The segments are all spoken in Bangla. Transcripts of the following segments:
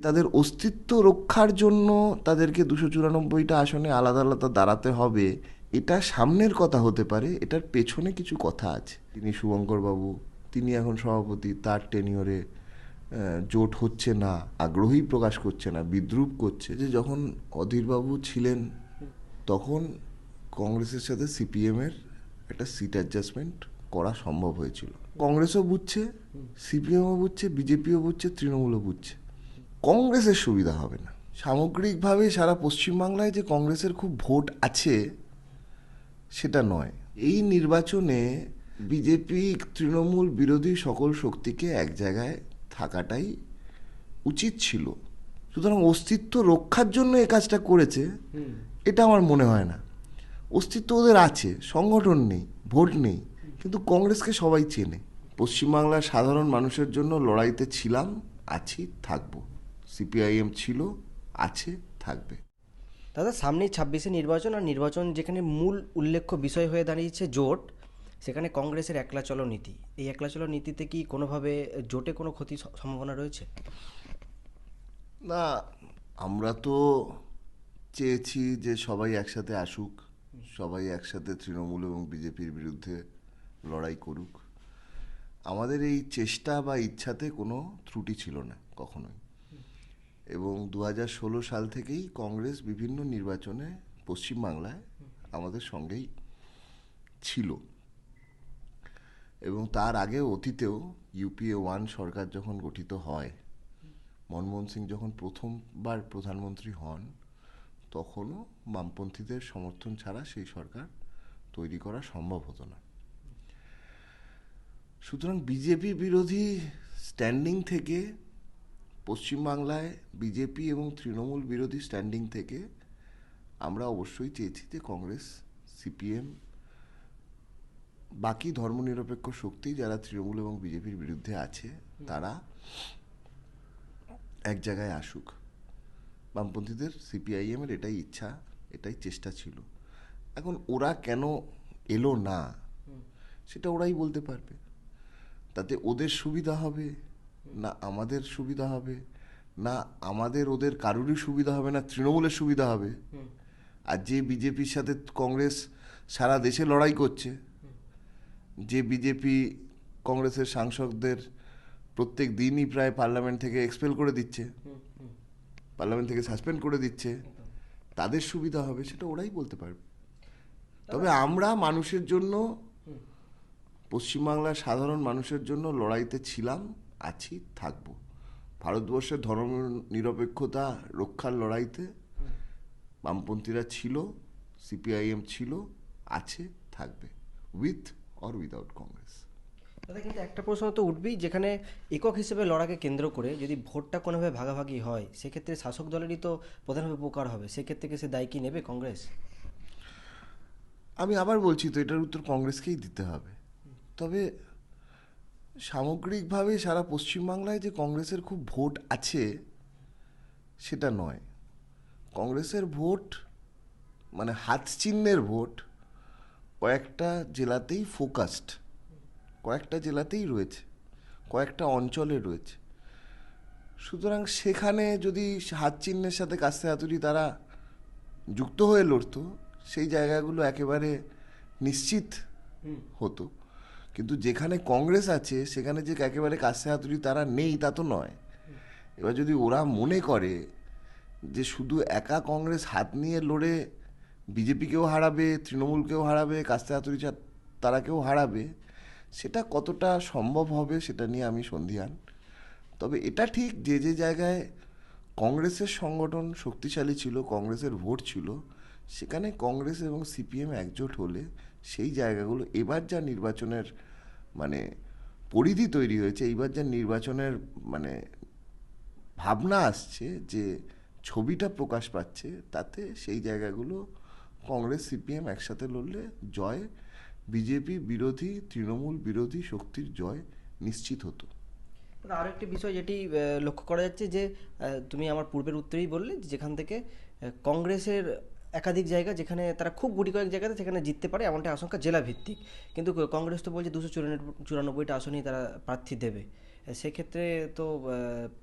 তাদের অস্তিত্ব রক্ষার জন্য তাদেরকে 294টা আসনে আলাদা আলাদা দাঁড়াতে হবে, এটা সামনের কথা হতে পারে, এটার পেছনে কিছু কথা আছে। তিনি শুভঙ্কর বাবু, তিনি এখন সভাপতি, তার টেনিওরে জোট হচ্ছে না, আগ্রহী প্রকাশ করছে না, বিদ্রূপ করছে। যে যখন অধীরবাবু ছিলেন তখন কংগ্রেসের সাথে সিপিএমের একটা সিট অ্যাডজাস্টমেন্ট করা সম্ভব হয়েছিল। কংগ্রেসও বুঝছে, সিপিএমও বুঝছে, বিজেপিও বুঝছে, তৃণমূলও বুঝছে কংগ্রেসের সুবিধা হবে না। সামগ্রিকভাবে সারা পশ্চিমবাংলায় যে কংগ্রেসের খুব ভোট আছে সেটা নয়। এই নির্বাচনে বিজেপি তৃণমূল বিরোধী সকল শক্তিকে এক জায়গায় থাকাটাই উচিত ছিল। সুতরাং অস্তিত্ব রক্ষার জন্য এই কাজটা করেছে এটা আমার মনে হয় না। অস্তিত্ব ওদের আছে, সংগঠন নেই, ভোট নেই, কিন্তু কংগ্রেসকে সবাই চেনে। পশ্চিমবাংলার সাধারণ মানুষের জন্য লড়াইতে ছিলাম, আছি, থাকবো। সিপিআইএম ছিল, আছে, থাকবে। দাদা, সামনেই 26-এ নির্বাচন, আর নির্বাচন যেখানে মূল উল্লেখ্য বিষয় হয়ে দাঁড়িয়েছে জোট, সেখানে কংগ্রেসের একলা চলো নীতি, এই একলা চলো নীতিতে কি কোনোভাবে জোটে কোনো ক্ষতির সম্ভাবনা রয়েছে? না, আমরা তো চেয়েছি যে সবাই একসাথে আসুক, সবাই একসাথে তৃণমূল এবং বিজেপির বিরুদ্ধে লড়াই করুক। আমাদের এই চেষ্টা বা ইচ্ছাতে কোনো ত্রুটি ছিল না কখনোই। এবং 2016 সাল থেকেই কংগ্রেস বিভিন্ন নির্বাচনে পশ্চিমবাংলায় আমাদের সঙ্গেই ছিল। এবং তার আগে অতীতেও ইউপিএ 1 সরকার যখন গঠিত হয়, মনমোহন সিং যখন প্রথমবার প্রধানমন্ত্রী হন, তখনও বামপন্থীদের সমর্থন ছাড়া সেই সরকার তৈরি করা সম্ভব হতো না। সুতরাং বিজেপি বিরোধী স্ট্যান্ডিং থেকে, পশ্চিমবাংলায় বিজেপি এবং তৃণমূল বিরোধী স্ট্যান্ডিং থেকে আমরা অবশ্যই চেয়েছি যে কংগ্রেস, সিপিএম, বাকি ধর্মনিরপেক্ষ শক্তি যারা তৃণমূল এবং বিজেপির বিরুদ্ধে আছে তারা এক জায়গায় আসুক। বামপন্থীদের, সিপিআইএমের এটাই ইচ্ছা, এটাই চেষ্টা ছিল। এখন ওরা কেন এলো না সেটা ওরাই বলতে পারবে। তাতে ওদের সুবিধা হবে না আমাদের সুবিধা হবে, না আমাদের ওদের কারোরই সুবিধা হবে, না তৃণমূলের সুবিধা হবে। আর যে বিজেপির সাথে কংগ্রেস সারা দেশে লড়াই করছে, যে বিজেপি কংগ্রেসের সাংসদদের প্রত্যেক দিনই প্রায় পার্লামেন্ট থেকে এক্সপেল করে দিচ্ছে, পার্লামেন্ট থেকে সাসপেন্ড করে দিচ্ছে, তাদের সুবিধা হবে সেটা ওরাই বলতে পারবে। তবে আমরা মানুষের জন্য, পশ্চিমবাংলার সাধারণ মানুষের জন্য লড়াইতে ছিলাম, আছি, থাকব। ভারতবর্ষের ধর্ম নিরপেক্ষতা রক্ষার লড়াইতে বামপন্থীরা ছিল, সিপিআইএম ছিল, আছে, থাকবে, উইথ অর উইদাউট কংগ্রেস। দাদা, কিন্তু একটা প্রশ্ন তো উঠবেই, যেখানে একক হিসেবে লড়াকে কেন্দ্র করে যদি ভোটটা কোনোভাবে ভাগাভাগি হয়, সেক্ষেত্রে শাসক দলেরই তো প্রধানভাবে উপকার হবে, সেক্ষেত্রে কি সে দায় কি নেবে কংগ্রেস? আমি আবার বলছি তো, এটার উত্তর কংগ্রেসকেই দিতে হবে। তবে সামগ্রিকভাবে সারা পশ্চিমবাংলায় যে কংগ্রেসের খুব ভোট আছে সেটা নয়। কংগ্রেসের ভোট মানে হাত চিহ্নের ভোট কয়েকটা জেলাতেই ফোকাসড, কয়েকটা জেলাতেই রয়েছে, কয়েকটা অঞ্চলে রয়েছে। সুতরাং সেখানে যদি হাত চিহ্নের সাথে কাস্তে হাতুড়ি তারা যুক্ত হয়ে লড়তো, সেই জায়গাগুলো একেবারে নিশ্চিত হতো। কিন্তু যেখানে কংগ্রেস আছে সেখানে যে একেবারে কাস্তে হাতুড়ি তারা নেই তা তো নয়। এবার যদি ওরা মনে করে যে শুধু একা কংগ্রেস হাত নিয়ে লড়ে বিজেপিকেও হারাবে, তৃণমূলকেও হারাবে, কাস্তে হাতুড়ি তারাকেও হারাবে, সেটা কতটা সম্ভব হবে সেটা নিয়ে আমি সন্দিহান। তবে এটা ঠিক যে যে জায়গায় কংগ্রেসের সংগঠন শক্তিশালী ছিল, কংগ্রেসের ভোট ছিল, সেখানে কংগ্রেস এবং সিপিএম একজোট হলে সেই জায়গাগুলো, এবার যা নির্বাচনের মানে পরিধি তৈরি হয়েছে, এইবার যা নির্বাচনের মানে ভাবনা আসছে, যে ছবিটা প্রকাশ পাচ্ছে, তাতে সেই জায়গাগুলো কংগ্রেস সিপিএম একসাথে লড়লে জয় বিজেপি বিরোধী, তৃণমূল বিরোধী শক্তির জয় নিশ্চিত হতো। আরও একটি বিষয় যেটি লক্ষ্য করা যাচ্ছে যে, তুমি আমার পূর্বের উত্তরেই বললে যে যেখান থেকে কংগ্রেসের একাধিক জায়গা যেখানে তারা খুব গুটি কয়েক জায়গাতে সেখানে জিততে পারে এমনটা আশঙ্কা জেলা ভিত্তিক, কিন্তু কংগ্রেস তো বলছে 294টা আসনেই তারা প্রার্থী দেবে। সেক্ষেত্রে তো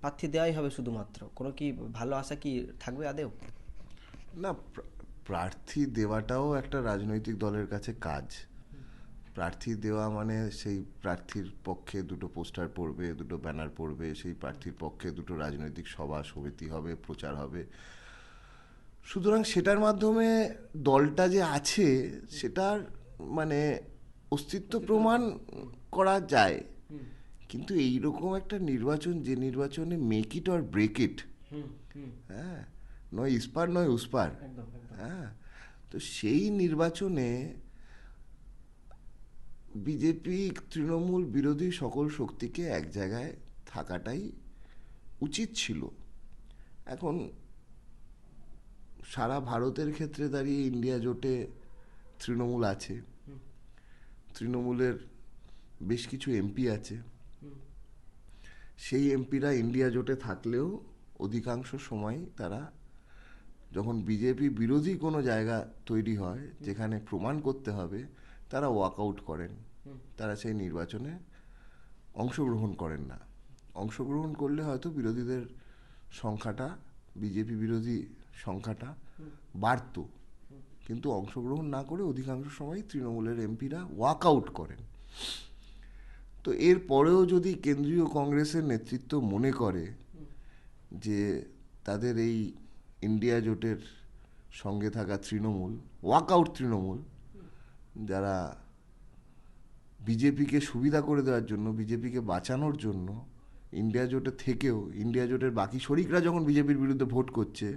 প্রার্থী দেওয়াই হবে শুধুমাত্র, কোনো কি ভালো আশা কি থাকবে আদেও? না, প্রার্থী দেওয়াটাও একটা রাজনৈতিক দলের কাছে কাজ। প্রার্থী দেওয়া মানে সেই প্রার্থীর পক্ষে দুটো পোস্টার পড়বে, দুটো ব্যানার পড়বে, সেই প্রার্থীর পক্ষে দুটো রাজনৈতিক সভা সমিতি হবে, প্রচার হবে। সুতরাং সেটার মাধ্যমে দলটা যে আছে সেটার মানে অস্তিত্ব প্রমাণ করা যায়। কিন্তু এইরকম একটা নির্বাচন, যে নির্বাচনে make it or break it, হ্যাঁ, নয় ইস্পার নয় উস্পার, হ্যাঁ, তো সেই নির্বাচনে বিজেপি তৃণমূল বিরোধী সকল শক্তিকে এক জায়গায় থাকাটাই উচিত ছিল। এখন সারা ভারতের ক্ষেত্রে দাঁড়িয়ে ইন্ডিয়া জোটে তৃণমূল আছে, তৃণমূলের বেশ কিছু এমপি আছে। সেই এমপিরা ইন্ডিয়া জোটে থাকলেও অধিকাংশ সময় তারা যখন বিজেপি বিরোধী কোনো জায়গা তৈরি হয় যেখানে প্রমাণ করতে হবে, তারা ওয়াকআউট করেন, তারা সেই নির্বাচনে অংশগ্রহণ করেন না। অংশগ্রহণ করলে হয়তো বিরোধীদের সংখ্যাটা, বিজেপি বিরোধী সংখ্যাটা বাড়তো, কিন্তু অংশগ্রহণ না করে অধিকাংশ সময় তৃণমূলের এমপিরা ওয়াকআউট করেন। তো এর পরেও যদি কেন্দ্রীয় কংগ্রেসের নেতৃত্ব মনে করে যে তাদের এই ইন্ডিয়া জোটের সঙ্গে থাকা তৃণমূল, ওয়াকআউট তৃণমূল, যারা বিজেপিকে সুবিধা করে দেওয়ার জন্য, বিজেপিকে বাঁচানোর জন্য ইন্ডিয়া জোটে থেকেও, ইন্ডিয়া জোটের বাকি শরিকরা যখন বিজেপির বিরুদ্ধে ভোট করছে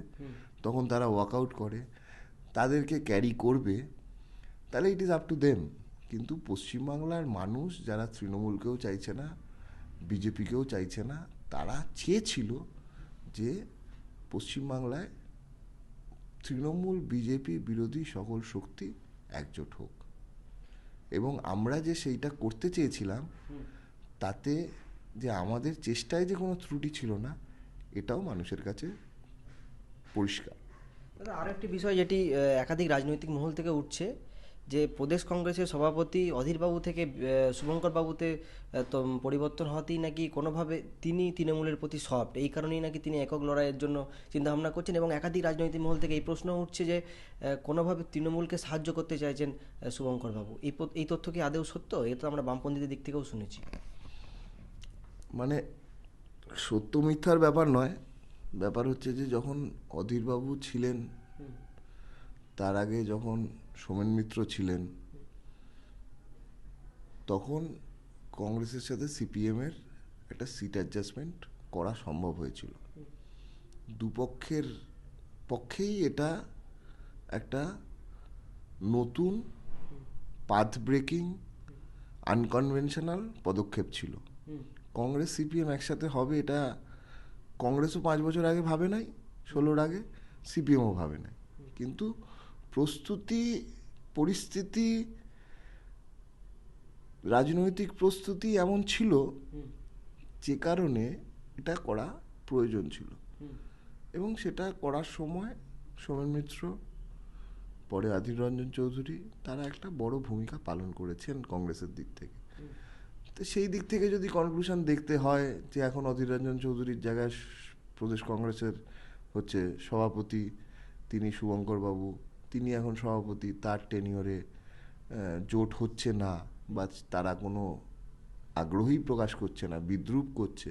তখন তারা ওয়াকআউট করে, তাদেরকে ক্যারি করবে, তাহলে it is up to them. কিন্তু পশ্চিমবাংলার মানুষ যারা তৃণমূলকেও চাইছে না, বিজেপিকেও চাইছে না, তারা চেয়েছিল যে পশ্চিমবাংলায় তৃণমূল বিজেপি বিরোধী সকল শক্তি একজোট হোক। এবং আমরা যে সেইটা করতে চেয়েছিলাম, তাতে যে আমাদের চেষ্টায় যে কোনো ত্রুটি ছিল না, এটাও মানুষের কাছে পরিষ্কার। দাদা, আরও একটি বিষয় যেটি একাধিক রাজনৈতিক মহল থেকে উঠছে, যে প্রদেশ কংগ্রেসের সভাপতি অধীরবাবু থেকে শুভঙ্কর বাবুতে তো পরিবর্তন হতেই নাকি কোনোভাবে তিনি তৃণমূলের প্রতি সফট, এই কারণেই নাকি তিনি একক লড়াইয়ের জন্য চিন্তাভাবনা করছেন। এবং একাধিক রাজনৈতিক মহল থেকে এই প্রশ্ন উঠছে যে কোনোভাবে তৃণমূলকে সাহায্য করতে চাইছেন শুভঙ্কর বাবু। এই তথ্য কি আদৌ সত্য? এটা তো আমরা বামপন্থীদের দিক থেকেও শুনেছি। মানে সত্য মিথ্যার ব্যাপার নয়, ব্যাপার হচ্ছে যে যখন অধীরবাবু ছিলেন, তার আগে যখন সোমেন মিত্র ছিলেন, তখন কংগ্রেসের সাথে সিপিএমের একটা সিট অ্যাডজাস্টমেন্ট করা সম্ভব হয়েছিল। দুপক্ষের পক্ষেই এটা একটা নতুন পাথ ব্রেকিং আনকনভেনশনাল পদক্ষেপ ছিল। কংগ্রেস সিপিএম একসাথে হবে এটা কংগ্রেসও 5 বছর আগে ভাবে নাই, 16-র আগে সিপিএমও ভাবে নাই। কিন্তু প্রস্তুতি, পরিস্থিতি, রাজনৈতিক প্রস্তুতি এমন ছিল যে কারণে এটা করা প্রয়োজন ছিল। এবং সেটা করার সময় সোমেন মিত্র, পরে অধীর রঞ্জন চৌধুরী, তারা একটা বড় ভূমিকা পালন করেছেন কংগ্রেসের দিক থেকে। তো সেই দিক থেকে যদি কনক্লুশন দেখতে হয় যে এখন অধীর রঞ্জন চৌধুরীর জায়গায় প্রদেশ কংগ্রেসের হচ্ছে সভাপতি তিনি শুভঙ্কর বাবু, তিনি এখন সভাপতি, তার টেনিওরে জোট হচ্ছে না বা তারা কোনো আগ্রহী প্রকাশ করছে না, বিদ্রূপ করছে,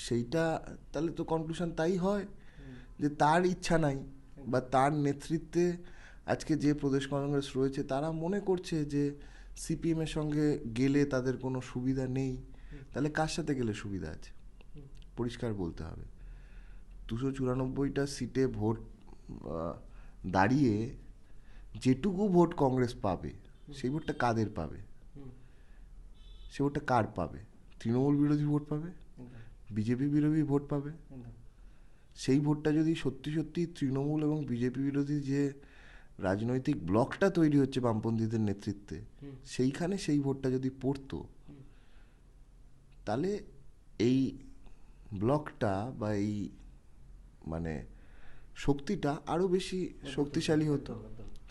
সেইটা তাহলে তো কনক্লুশন তাই হয় যে তার ইচ্ছা নাই, বা তার নেতৃত্বে আজকে যে প্রদেশ কংগ্রেস রয়েছে তারা মনে করছে যে সিপিএমের সঙ্গে গেলে তাদের কোনো সুবিধা নেই। তাহলে কার সাথে গেলে সুবিধা আছে? পরিষ্কার বলতে হবে। 294টা সিটে ভোট দাঁড়িয়ে যেটুকু ভোট কংগ্রেস পাবে, সেই ভোটটা কাদের পাবে? সে ভোটটা কার পাবে? তৃণমূল বিরোধী ভোট পাবে, বিজেপি বিরোধী ভোট পাবে। সেই ভোটটা যদি সত্যি সত্যি তৃণমূল এবং বিজেপি বিরোধী যে রাজনৈতিক ব্লকটা তৈরি হচ্ছে বামপন্থীদের নেতৃত্বে, সেইখানে সেই ভোটটা যদি পড়তো, তাহলে এই ব্লকটা বা এই মানে শক্তিটা আরও বেশি শক্তিশালী হতো,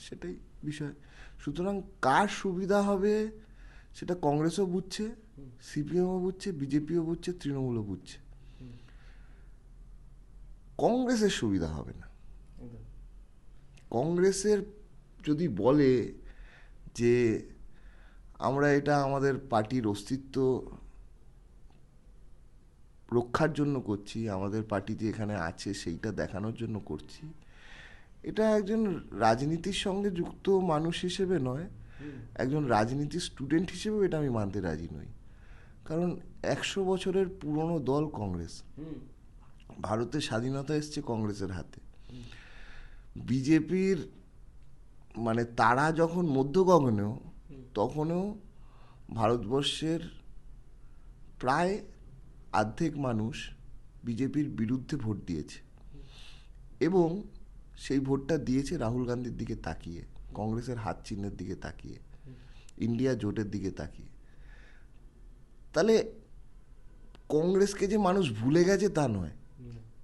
সেটাই বিষয়। সুতরাং কার সুবিধা হবে সেটা কংগ্রেসও বুঝছে সিপিএমও বুঝছে, বিজেপিও বুঝছে, তৃণমূলও বুঝছে। কংগ্রেসের সুবিধা হবে না। কংগ্রেসের যদি বলে যে আমরা এটা আমাদের পার্টির অস্তিত্ব রক্ষার জন্য করছি, আমাদের পার্টি যে এখানে আছে সেইটা দেখানোর জন্য করছি, এটা একজন রাজনীতির সঙ্গে যুক্ত মানুষ হিসেবে নয়, একজন রাজনীতির স্টুডেন্ট হিসেবেও এটা আমি মানতে রাজি নই। কারণ 100 বছরের পুরনো দল কংগ্রেস। ভারতের স্বাধীনতা এসছে কংগ্রেসের হাতে। বিজেপির মানে তারা যখন মধ্যগগনেও, তখনও ভারতবর্ষের প্রায় অর্ধেক মানুষ বিজেপির বিরুদ্ধে ভোট দিয়েছে, এবং সেই ভোটটা দিয়েছে রাহুল গান্ধীর দিকে তাকিয়ে, কংগ্রেসের হাত চিহ্নের দিকে তাকিয়ে, ইন্ডিয়া জোটের দিকে তাকিয়ে। তাহলে কংগ্রেসকে যে মানুষ ভুলে গেছে তা নয়,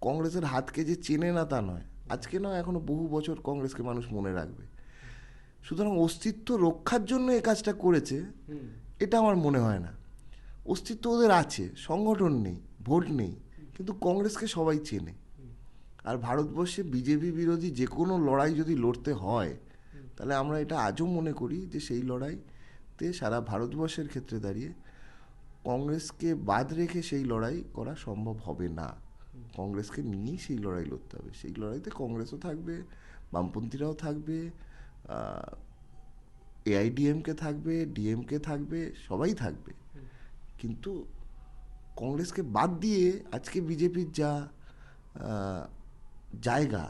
কংগ্রেসের হাতকে যে চেনে না তা নয়, আজকে নয় এখনো বহু বছর কংগ্রেসকে মানুষ মনে রাখবে। সুতরাং অস্তিত্ব রক্ষার জন্য এই কাজটা করেছে এটা আমার মনে হয় না। অস্তিত্ব ওদের আছে, সংগঠন নেই, ভোট নেই, কিন্তু কংগ্রেসকে সবাই চেনে। আর ভারতবর্ষে বিজেপি বিরোধী যে কোনো লড়াই যদি লড়তে হয়, তাহলে আমরা এটা আজও মনে করি যে সেই লড়াইতে সারা ভারতবর্ষের ক্ষেত্রে দাঁড়িয়ে কংগ্রেসকে বাদ রেখে সেই লড়াই করা সম্ভব হবে না। কংগ্রেসকে নিয়েই সেই লড়াই লড়তে হবে। সেই লড়াইতে কংগ্রেসও থাকবে, বামপন্থীরাও থাকবে, এআইডিএমকে থাকবে, ডিএমকে থাকবে, সবাই থাকবে। কিন্তু কংগ্রেসকে বাদ দিয়ে আজকে বিজেপির যা জায়গা,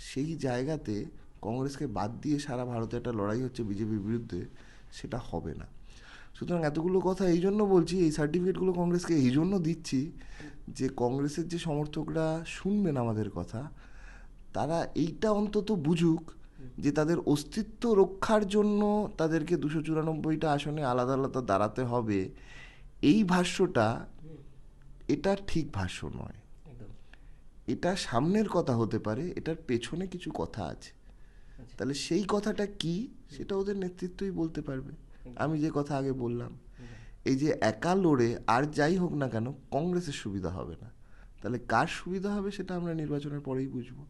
সেই জায়গাতে কংগ্রেসকে বাদ দিয়ে সারা ভারতে একটা লড়াই হচ্ছে বিজেপির বিরুদ্ধে, সেটা হবে না। সুতরাং এতগুলো কথা এই জন্য বলছি, এই সার্টিফিকেটগুলো কংগ্রেসকে এই জন্য দিচ্ছি যে কংগ্রেসের যে সমর্থকরা শুনবেন আমাদের কথা, তারা এইটা অন্তত বুঝুক যে তাদের অস্তিত্ব রক্ষার জন্য তাদেরকে 294টা আসনে আলাদা আলাদা দাঁড়াতে হবে। এই ভাষ্যটা এটা ঠিক ভাষ্য নয়। এটা সামনের কথা হতে পারে, এটার পেছনে কিছু কথা আছে। তাহলে সেই কথাটা কি সেটা ওদের নেতৃত্বই বলতে পারবে। আমি যে কথা আগে বললাম, এই যে একা লড়ে আর যাই হোক না কেন কংগ্রেসের সুবিধা হবে না, তাহলে কার সুবিধা হবে সেটা আমরা নির্বাচনের পরেই বুঝবো।